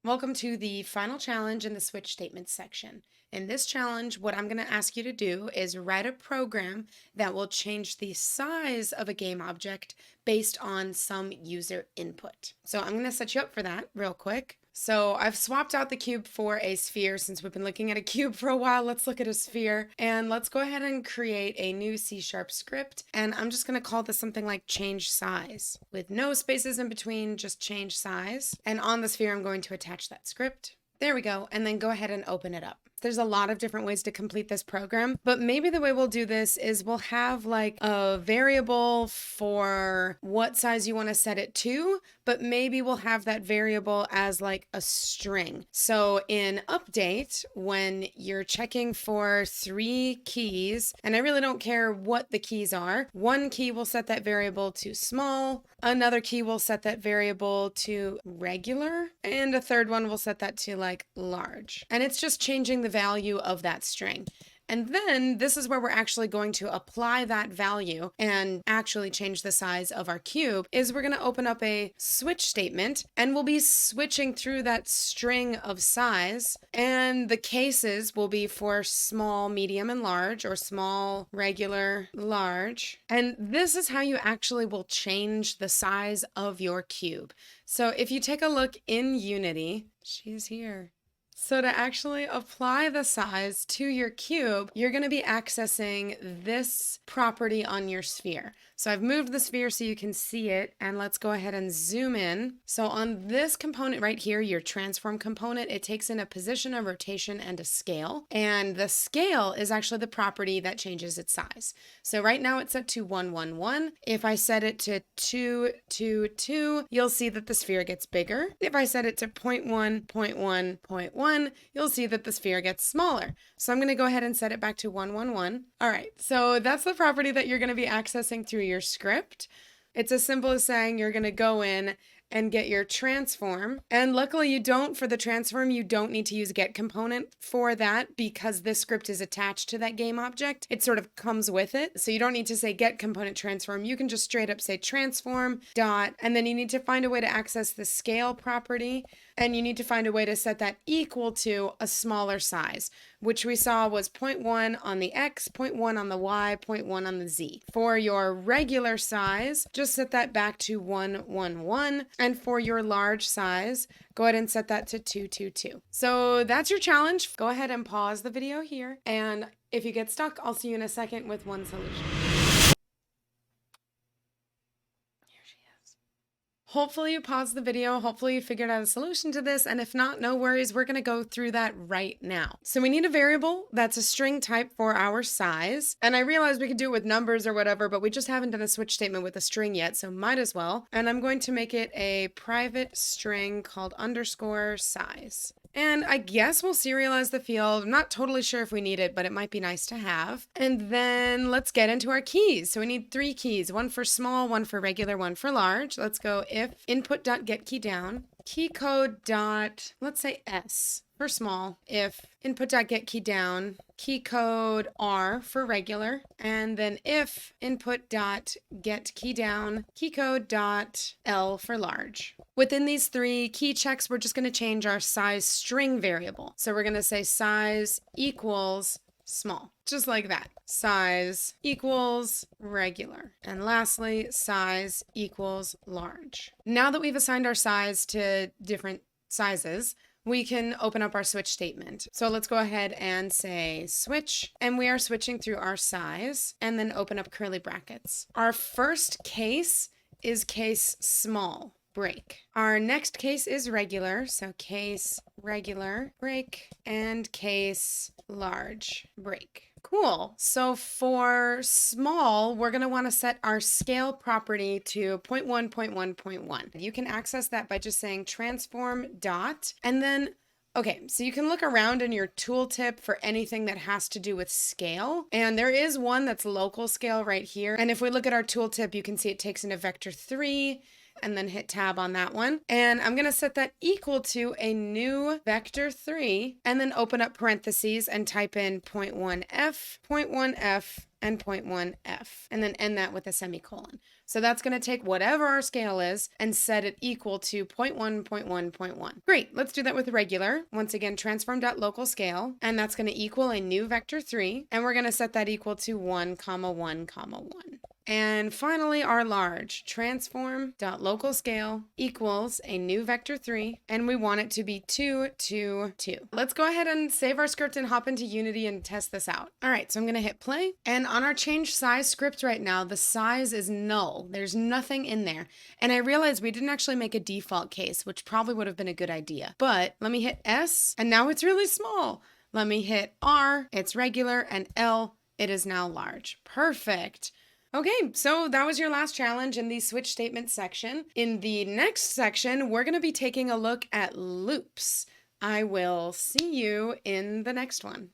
Welcome to the final challenge in the switch statements section. In this challenge, what I'm going to ask you to do is write a program that will change the size of a game object based on some user input. So I'm going to set you up for that real quick. So I've swapped out the cube for a sphere since we've been looking at a cube for a while. Let's look at a sphere and let's go ahead and create a new C# script. And I'm just going to call this something like change size with no spaces in between, just change size. And on the sphere, I'm going to attach that script. There we go. And then go ahead and open it up. There's a lot of different ways to complete this program, but maybe the way we'll do this is we'll have like a variable for what size you want to set it to, but maybe we'll have that variable as like a string. So in update, when you're checking for 3 keys, and I really don't care what the keys are, one key will set that variable to small, another key will set that variable to regular, and a third one will set that to like large. And it's just changing the value of that string. And then this is where we're actually going to apply that value and actually change the size of our cube, is we're going to open up a switch statement and we'll be switching through that string of size, and the cases will be for small, medium, and large, or small, regular, large. And this is how you actually will change the size of your cube. So if you take a look in Unity, she's here. So to actually apply the size to your cube, you're going to be accessing this property on your sphere. So I've moved the sphere so you can see it, and let's go ahead and zoom in. So on this component right here, your transform component, it takes in a position, a rotation, and a scale. And the scale is actually the property that changes its size. So right now it's set to 1, 1, 1. If I set it to 2, 2, 2, you'll see that the sphere gets bigger. If I set it to 0.1, 0.1, 0.1, you'll see that the sphere gets smaller. So I'm going to go ahead and set it back to 1, 1, 1. All right, so that's the property that you're going to be accessing through your script. It's as simple as saying you're going to go in and get your transform. And luckily you don't, for the transform, you don't need to use get component for that because this script is attached to that game object. It sort of comes with it. So you don't need to say get component transform. You can just straight up say transform dot, and then you need to find a way to access the scale property, and you need to find a way to set that equal to a smaller size, which we saw was 0.1 on the X, 0.1 on the Y, 0.1 on the Z. For your regular size, just set that back to 1, 1, 1. And for your large size, go ahead and set that to 2, 2, 2. So that's your challenge. Go ahead and pause the video here. And if you get stuck, I'll see you in a second with one solution. Hopefully you paused the video, hopefully you figured out a solution to this, and if not, no worries, we're gonna go through that right now. So we need a variable that's a string type for our size, and I realized we could do it with numbers or whatever, but we just haven't done a switch statement with a string yet, so might as well. And I'm going to make it a private string called underscore size. And I guess we'll serialize the field. I'm not totally sure if we need it, but it might be nice to have. And then let's get into our keys. So we need 3 keys, one for small, one for regular, one for large. Let's go if input.getKeyDown, keycode dot, let's say S for small, if input.getKeyDown, keycode R for regular, and then if input.getKeyDown, keycode dot L for large. Within these 3 key checks, we're just going to change our size string variable. So we're going to say size equals small, just like that. Size equals regular. And lastly, size equals large. Now that we've assigned our size to different sizes, we can open up our switch statement. So let's go ahead and say switch, and we are switching through our size, and then open up curly brackets. Our first case is case small, break. Our next case is regular, so case regular, break, and case large, break. Cool. So for small, we're going to want to set our scale property to 0.1, 0.1, 0.1. You can access that by just saying transform dot, and then okay, so you can look around in your tooltip for anything that has to do with scale. And there is one that's local scale right here. And if we look at our tooltip, you can see it takes in a vector 3, and then hit tab on that one. And I'm going to set that equal to a new vector 3, and then open up parentheses and type in 0.1f, 0.1f, and 0.1f, and then end that with a semicolon. So that's going to take whatever our scale is and set it equal to 0.1, 0.1, 0.1. Great, let's do that with regular. Once again, transform.local scale, and that's going to equal a new vector 3, and we're going to set that equal to 1, 1, 1. And finally, our large, transform.local scale equals a new vector 3, and we want it to be 2, 2, 2. Let's go ahead and save our script and hop into Unity and test this out. All right, so I'm gonna hit play, and on our change size script right now, the size is null. There's nothing in there. And I realized we didn't actually make a default case, which probably would have been a good idea. But let me hit S, and now it's really small. Let me hit R, it's regular, and L, it is now large. Perfect. Okay, so that was your last challenge in the switch statement section. In the next section, we're going to be taking a look at loops. I will see you in the next one.